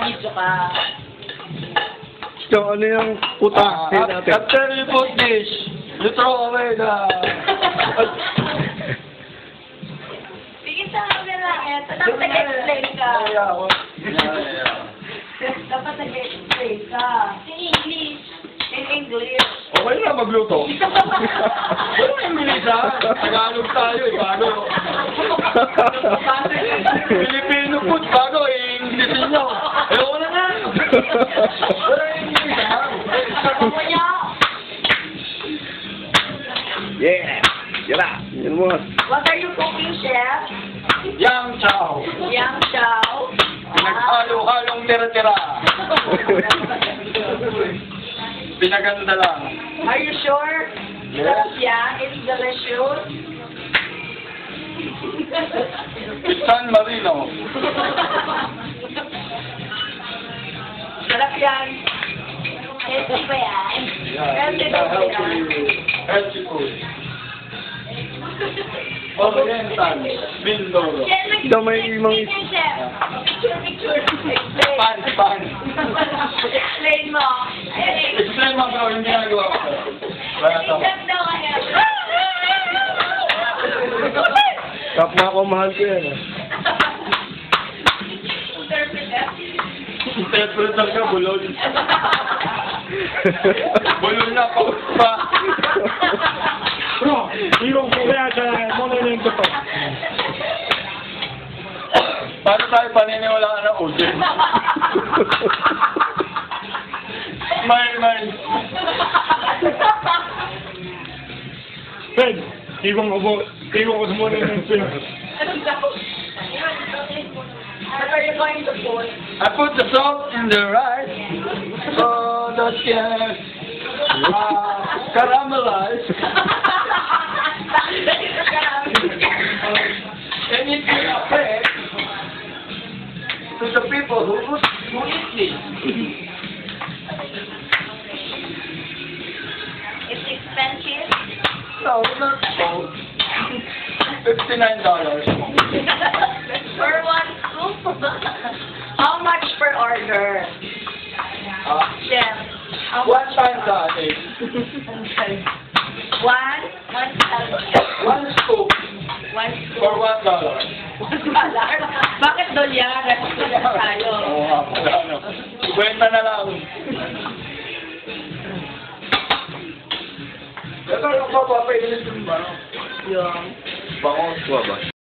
Naka-video ka. So, ano yung puta? After you put this, you throw away the... Sige sa mga lang. Dapat nag-explain ka. Dapat nag-explain ka. In English. In English. Okay na magluto. Ano yung Melissa? Tagalog tayo eh. Bago. Filipino food. Bago eh. Inglesin nyo. Ayoko na nga. Wala yung English ha. Yeah! Yara! Yan mo. What are you cooking, chef? Yang chow. Yang chow. Pinaghalo-halong tira-tira. Pinaganda lang. Are you sure? Yes. Yeah, it's delicious. San Marino. Sarap yan. Healthy ba yan? Healthy ba yan? Healthy food. Oriental. Mindoro. Daw may imang Picture. Pan. Explain mo. Explain mo bro, yung ginagawa ko. Wala tama. Explain daw kaya. Kap na ako, mahal ko yan. Interpreter ka, bulol. Bulol na pa. Bro, hirong ko kaya siya, mononin ko to. Paano tayo paniniwalaan ng audience? May. Ben, hirong ko sa mononin ko. What are you going to put? I put the salt in the rice so that can caramelize. And it will affect to the people who eat it. It's expensive. No, not so. $59. For one scoop? How much per order? Chef. How One much? time sausage. One One scoop One for scoop. $1. $1? Bakit dolyar? Tayo. Oo nga, wala na. Kwenta na lang. Ito yung papapainin yung ba? Yung. Bango. Ba?